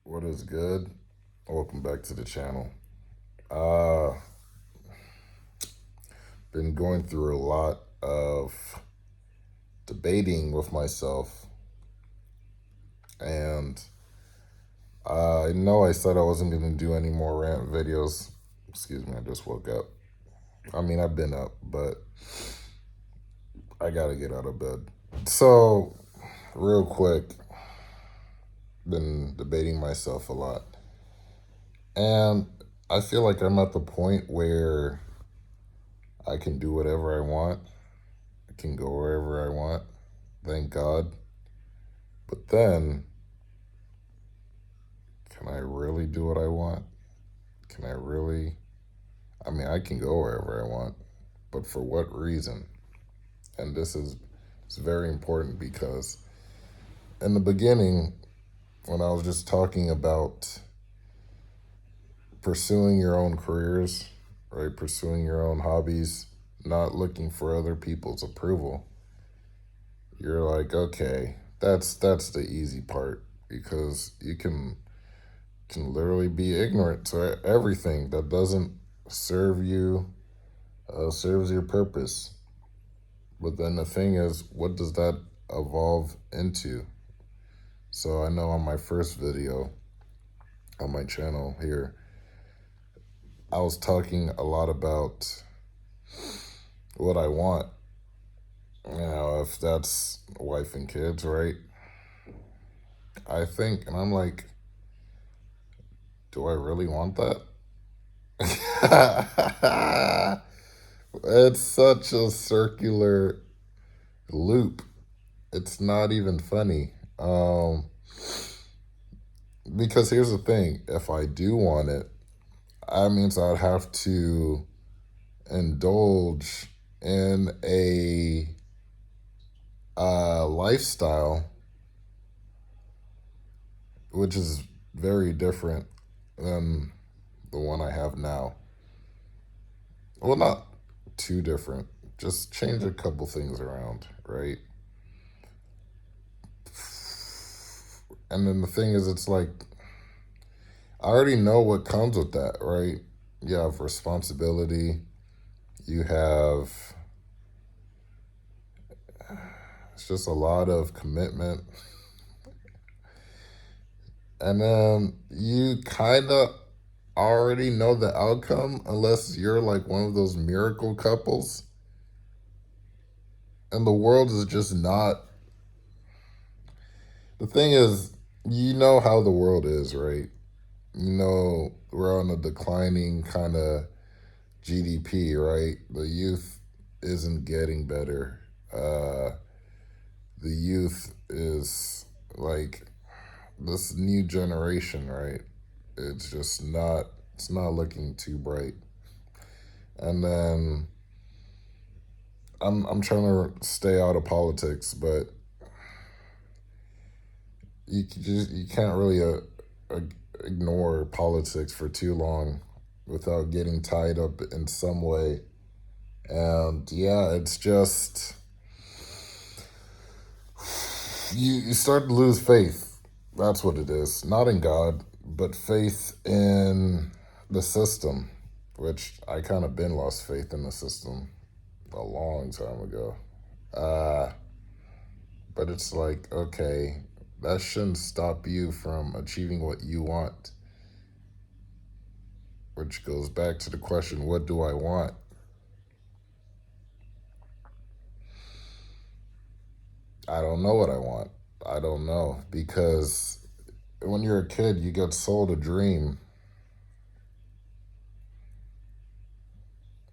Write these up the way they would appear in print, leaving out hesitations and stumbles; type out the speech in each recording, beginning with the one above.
What is good? Welcome back to the channel. Uh been going through a lot of debating with myself, and I know I said I wasn't going to do any more rant videos. Excuse me, I just woke up. I mean, I've been up, but I got to get out of bed. So, real quick, been debating myself a lot. And I feel like I'm at the point where I can do whatever I want. I can go wherever I want. Thank God. But then, can I really do what I want? Can I really? I mean, I can go wherever I want, but for what reason? And this is it's very important because in the beginning, when I was just talking about pursuing your own careers, right? Pursuing your own hobbies, not looking for other people's approval. You're like, okay, that's the easy part because you can literally be ignorant to everything that doesn't serve you, serves your purpose. But then the thing is, what does that evolve into? So I know on my first video on my channel here, I was talking a lot about what I want. You know, if that's wife and kids, right? I think, and I'm like, do I really want that? It's such a circular loop. It's not even funny. Because here's the thing: if I do want it, that means I'd have to indulge in a lifestyle which is very different than the one I have now. Well, not too different. Just change a couple things around, right? And then the thing is, it's like, I already know what comes with that, right? You have responsibility, you have, it's just a lot of commitment. And then you kind of already know the outcome unless you're like one of those miracle couples. And the world is just not. The thing is, you know how the world is, right? You know, we're on a declining kind of GDP, right? The youth isn't getting better. The youth is like this new generation, right? It's just not, it's not looking too bright. And then I'm trying to stay out of politics, but you can't really uh, ignore politics for too long without getting tied up in some way. And yeah, it's just you start to lose faith. That's what it is. Not in God, but faith in the system, which I kind of been lost faith in the system a long time ago. Uh, but it's like, okay, that shouldn't stop you from achieving what you want, which goes back to the question, what do I want? I don't know what I want. I don't know because when you're a kid, you get sold a dream.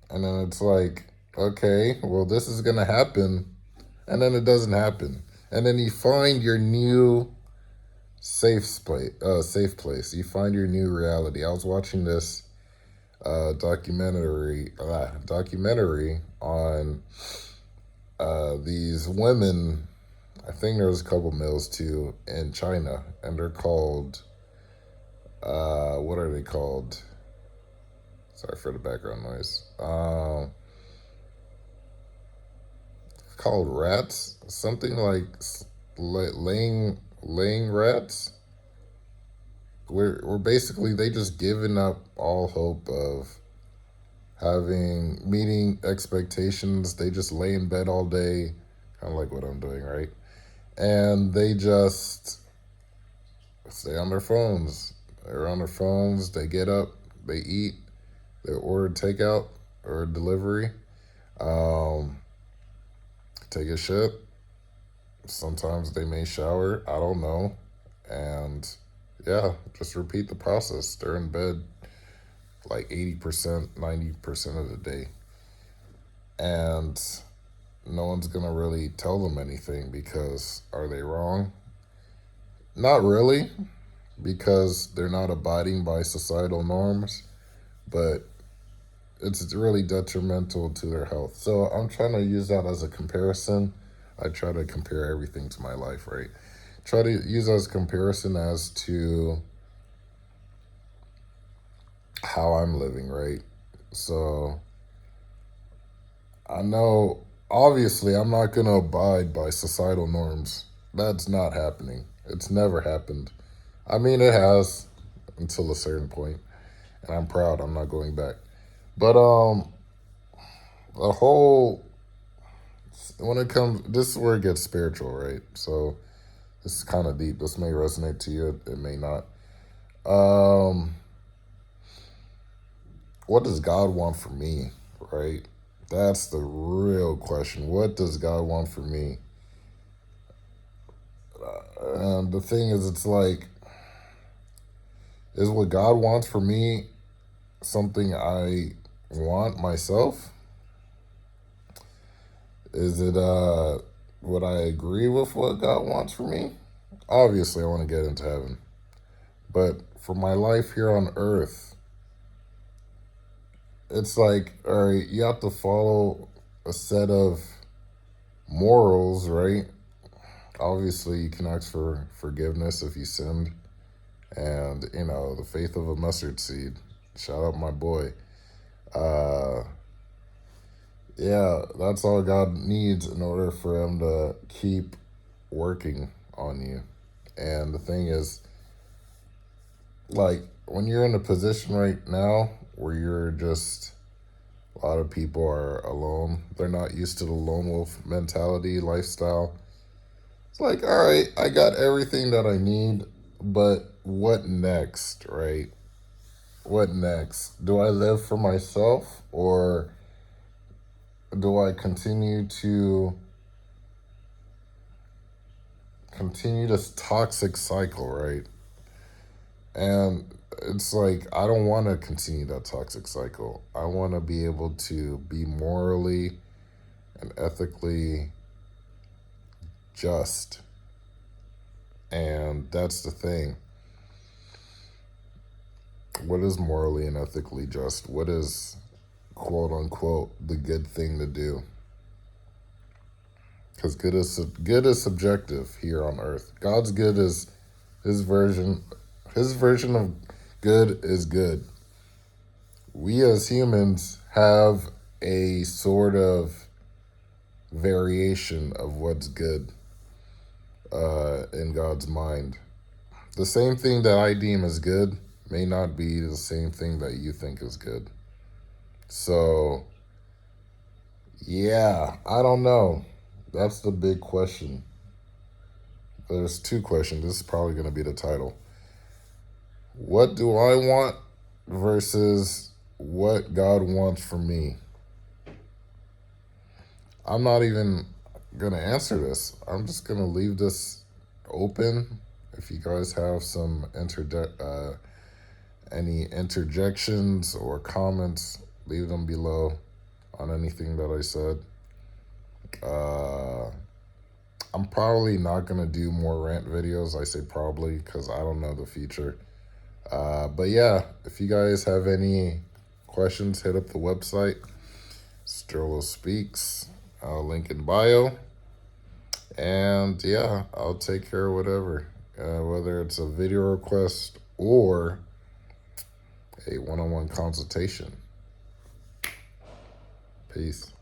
And then it's like, okay, well, this is going to happen. And then it doesn't happen. And then you find your new safe place. You find your new reality. I was watching this documentary on these women. I think there's a couple males too in China, and they're called what are they called? Sorry for the background noise. Called rats, something like laying rats. we're basically, they just giving up all hope of meeting expectations. They just lay in bed all day, kind of like what I'm doing, right? And they just stay on their phones. They're on their phones. They get up, they eat, they order takeout or delivery, um, take a shit. Sometimes they may shower. I don't know. And yeah, just repeat the process. They're in bed like 80%, 90% of the day. And no one's going to really tell them anything, because are they wrong? Not really, because they're not abiding by societal norms, but it's really detrimental to their health. So I'm trying to use that as a comparison. I try to compare everything to my life, right? Try to use as a comparison as to how I'm living, right? So I know, obviously, I'm not going to abide by societal norms. That's not happening. It's never happened. I mean, it has until a certain point, and I'm proud. I'm not going back. But the whole, when it comes, this is where it gets spiritual, right? So this is kind of deep. This may resonate to you. It may not. Um, what does God want from me, right? That's the real question. What does God want from me? And the thing is, it's like, is what God wants for me something I want myself? Is it would I agree with what God wants for me? Obviously, I want to get into heaven. But for my life here on earth, it's like, all right, you have to follow a set of morals, right? Obviously, you can ask for forgiveness if you sinned. And, the faith of a mustard seed. Shout out my boy. Uh, yeah, that's all God needs in order for him to keep working on you. And the thing is, like, when you're in a position right now where you're just, a lot of people are alone. They're not used to the lone wolf mentality lifestyle. It's like, all right, I got everything that I need, but what next, right? What next? Do I live for myself, or do I continue this toxic cycle, right? And it's like, I don't want to continue that toxic cycle. I want to be able to be morally and ethically just. And that's the thing. What is morally and ethically just? What is, quote unquote, the good thing to do? Because good is subjective here on earth. God's good is his version. His version of good is good. We as humans have a sort of variation of what's good in God's mind. The same thing that I deem as good may not be the same thing that you think is good. So, yeah, I don't know. That's the big question. There's two questions. This is probably going to be the title. What do I want versus what God wants from me? I'm not even going to answer this. I'm just going to leave this open. If you guys have some any interjections or comments, leave them below on anything that I said. I'm probably not going to do more rant videos. I say probably because I don't know the future. But yeah, if you guys have any questions, hit up the website, Sterlospeaks, link in bio. And yeah, I'll take care of whatever, whether it's a video request or a one-on-one consultation. Peace.